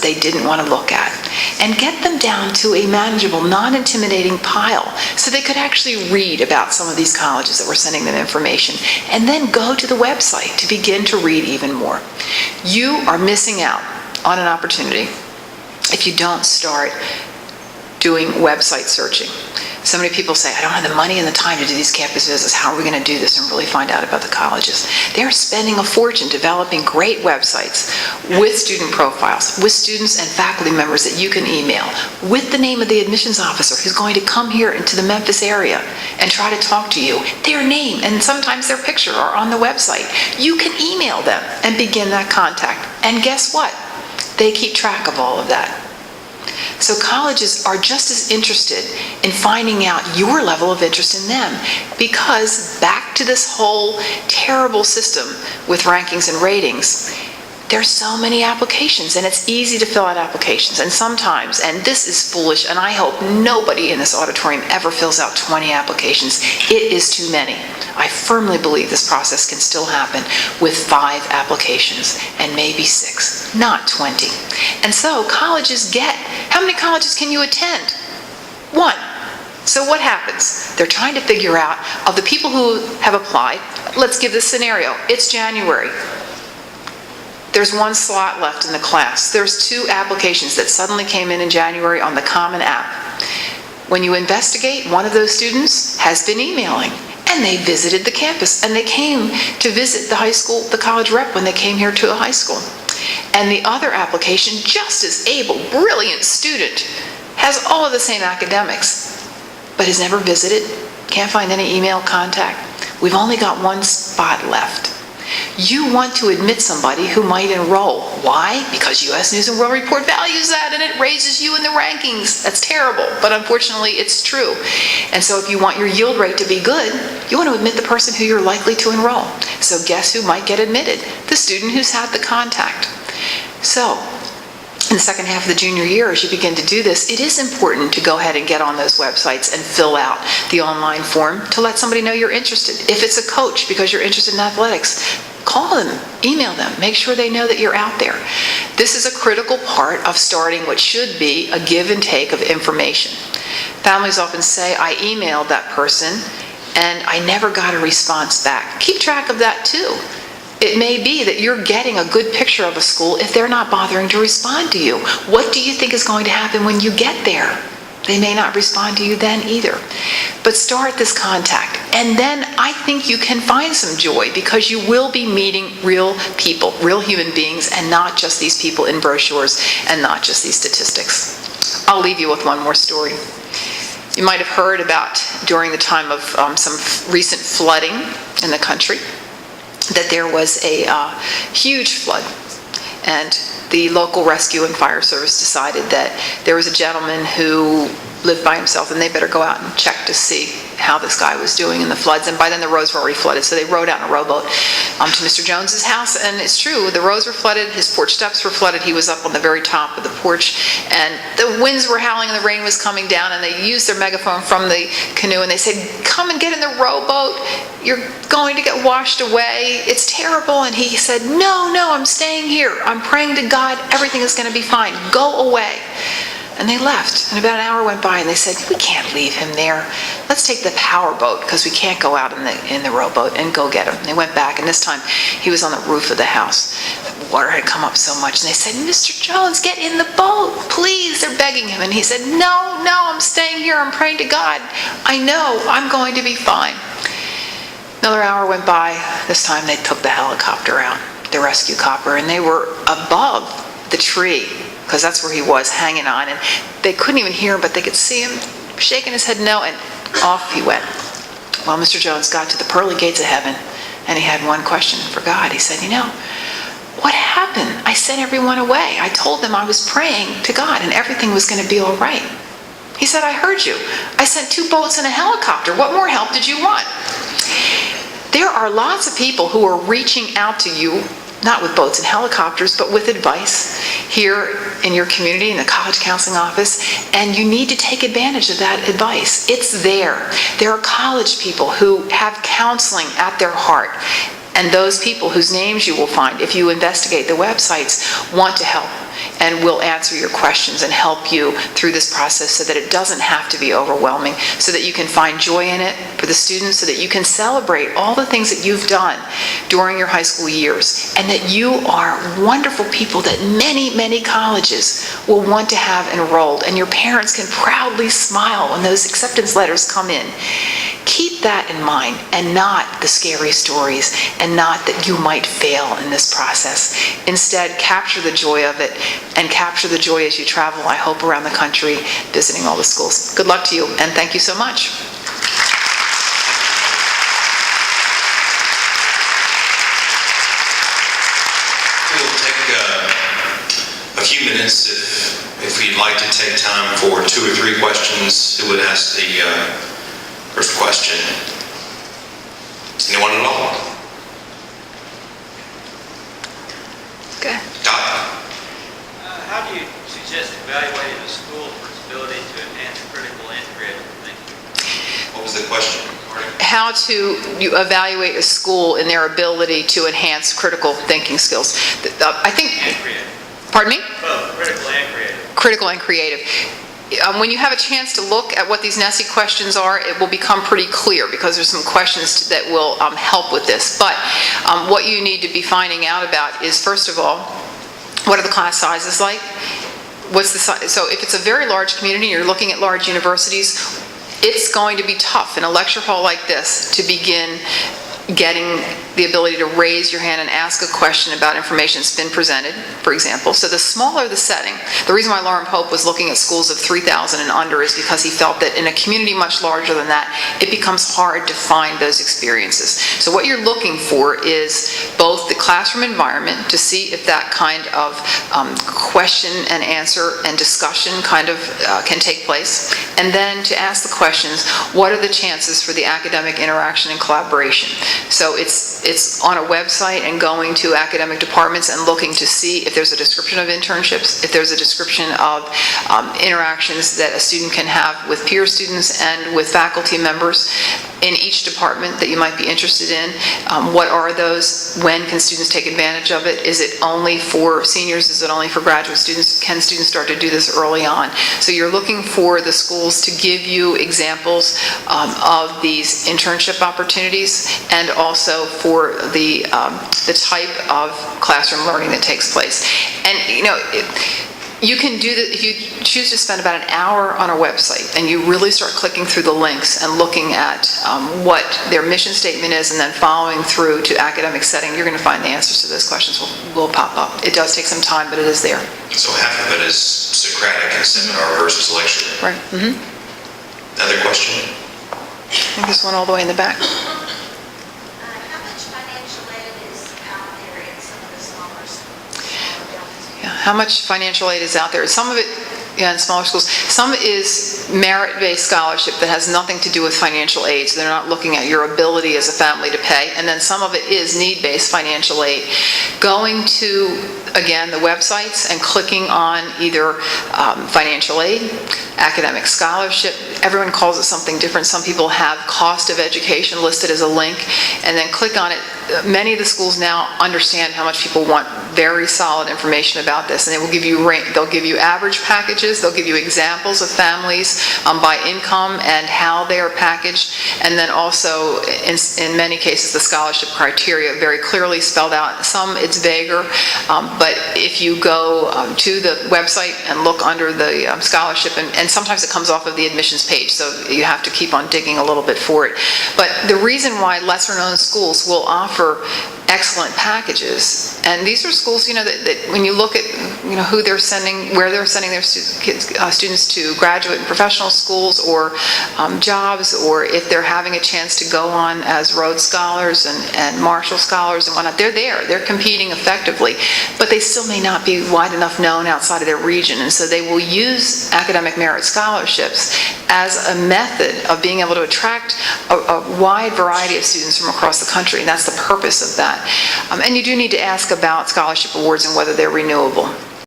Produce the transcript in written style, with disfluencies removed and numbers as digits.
that they didn't want to look at, and get them down to a manageable, non-intimidating pile so they could actually read about some of these colleges that were sending them information, and then go to the website to begin to read even more. You are missing out on an opportunity if you don't start doing website searching. So many people say, I don't have the money and the time to do these campus visits. How are we going to do this and really find out about the colleges? They're spending a fortune developing great websites with student profiles, with students and faculty members that you can email, with the name of the admissions officer who's going to come here into the Memphis area and try to talk to you. Their name and sometimes their picture are on the website. You can email them and begin that contact. And guess what? They keep track of all of that. So colleges are just as interested in finding out your level of interest in them, because back to this whole terrible system with rankings and ratings, there's so many applications, and it's easy to fill out applications. And sometimes, and this is foolish, and I hope nobody in this auditorium ever fills out 20 applications. It is too many. I firmly believe this process can still happen with 5 applications and maybe 6, not 20. And so colleges get, how many colleges can you attend? 1. So what happens? They're trying to figure out, of the people who have applied, let's give this scenario. It's January. There's 1 slot left in the class. There's 2 applications that suddenly came in January on the Common App. When you investigate, one of those students has been emailing, and they visited the campus, and they came to visit the high school, the college rep, when they came here to a high school. And the other application, just as able, brilliant student, has all of the same academics, but has never visited, can't find any email contact. We've only got 1 spot left. You want to admit somebody who might enroll. Why? Because U.S. News and World Report values that, and it raises you in the rankings. That's terrible, but unfortunately it's true. And so if you want your yield rate to be good, you want to admit the person who you're likely to enroll. So guess who might get admitted? The student who's had the contact. So in the second half of the junior year, as you begin to do this, it is important to go ahead and get on those websites and fill out the online form to let somebody know you're interested. If it's a coach because you're interested in athletics, call them, email them, make sure they know that you're out there. This is a critical part of starting what should be a give and take of information. Families often say, I emailed that person and I never got a response back. Keep track of that too. It may be that you're getting a good picture of a school if they're not bothering to respond to you. What do you think is going to happen when you get there? They may not respond to you then either. But start this contact, and then I think you can find some joy, because you will be meeting real people, real human beings, and not just these people in brochures and not just these statistics. I'll leave you with one more story. You might have heard about, during the time of some recent flooding in the country, that there was a huge flood, and the local rescue and fire service decided that there was a gentleman who lived by himself, and they better go out and check to see how this guy was doing in the floods. And by then the roads were already flooded, so they rowed out in a rowboat to Mr. Jones's house. And it's true, the roads were flooded, his porch steps were flooded, he was up on the very top of the porch, and the winds were howling and the rain was coming down, and they used their megaphone from the canoe and they said, come and get in the rowboat, you're going to get washed away, it's terrible. And he said, no, I'm staying here, I'm praying to God, everything is going to be fine, go away. And they left, and about an hour went by, and they said, we can't leave him there. Let's take the power boat, because we can't go out in the rowboat, and go get him. And they went back, and this time he was on the roof of the house. The water had come up so much, and they said, Mr. Jones, get in the boat, please. They're begging him, and he said, no, I'm staying here, I'm praying to God. I know, I'm going to be fine. Another hour went by. This time they took the helicopter out, the rescue copter, and they were above the tree, because that's where he was, hanging on, and they couldn't even hear him, but they could see him shaking his head no, and off he went. Well, Mr. Jones got to the pearly gates of heaven, and he had one question for God. He said, what happened? I sent everyone away. I told them I was praying to God, and everything was going to be all right. He said, I heard you. I sent 2 boats and a helicopter. What more help did you want? There are lots of people who are reaching out to you, not with boats and helicopters, but with advice here in your community, in the college counseling office, and you need to take advantage of that advice. It's there. There are college people who have counseling at their heart, and those people whose names you will find if you investigate the websites want to help. and will answer your questions and help you through this process so that it doesn't have to be overwhelming, so that you can find joy in it for the students, so that you can celebrate all the things that you've done during your high school years, and that you are wonderful people that many, many colleges will want to have enrolled, and your parents can proudly smile when those acceptance letters come in. Keep that in mind, and not the scary stories, and not that you might fail in this process. Instead, capture the joy of it, and capture the joy as you travel, I hope, around the country, visiting all the schools. Good luck to you, and thank you so much. We'll take a few minutes if you'd like to take time for 2 or 3 questions. Who would ask the first question? Anyone at all? Okay. How do you suggest evaluating a school for its ability to enhance critical and creative thinking? What was the question? How to evaluate a school in their ability to enhance critical thinking skills. I think. And creative. Pardon me? Both critical and creative. Critical and creative. When you have a chance to look at what these NESI questions are, it will become pretty clear, because there's some questions that will help with this. But what you need to be finding out about is, first of all, what are the class sizes like? What's the size? So if it's a very large community, you're looking at large universities, it's going to be tough in a lecture hall like this to begin getting the ability to raise your hand and ask a question about information that's been presented, for example. So the smaller the setting, the reason why Lauren Pope was looking at schools of 3,000 and under is because he felt that in a community much larger than that, it becomes hard to find those experiences. So what you're looking for is both the classroom environment to see if that kind of question and answer and discussion kind of can take place, and then to ask the questions, what are the chances for the academic interaction and collaboration? So it's on a website, and going to academic departments and looking to see if there's a description of internships, if there's a description of interactions that a student can have with peer students and with faculty members in each department that you might be interested in. What are those? When can students take advantage of it? Is it only for seniors? Is it only for graduate students? Can students start to do this early on? So you're looking for the schools to give you examples of these internship opportunities, and also for the type of classroom learning that takes place. And you can do that if you choose to spend about an hour on a website and you really start clicking through the links and looking at what their mission statement is, and then following through to academic setting, you're going to find the answers to those questions will pop up. It does take some time, but it is there. So half of it is Socratic and seminar versus lecture. Right. Mm-hmm. Another question? I think there's one all the way in the back. How much financial aid is out there? Some of it, in smaller schools. Some is merit-based scholarship that has nothing to do with financial aid, so they're not looking at your ability as a family to pay. And then some of it is need-based financial aid. Going to, again, the websites and clicking on either financial aid, academic scholarship. Everyone calls it something different. Some people have cost of education listed as a link, and then click on it. Many of the schools now understand how much people want very solid information about this, and they'll give you average packages, they'll give you examples of families by income and how they are packaged, and then also in many cases the scholarship criteria very clearly spelled out. Some it's vaguer, but if you go to the website and look under the scholarship, and sometimes it comes off of the admissions page, so you have to keep on digging a little bit for it. But the reason why lesser known schools will offer excellent packages, and these are schools, that when you look at, who they're sending, where they're sending their students to, graduate and professional schools or jobs, or if they're having a chance to go on as Rhodes Scholars and Marshall Scholars and whatnot, they're competing effectively, but they still may not be wide enough known outside of their region, and so they will use academic merit scholarships as a method of being able to attract a wide variety of students from across the country, and that's the purpose of that. And you do need to ask about scholarship awards and whether they're renewable.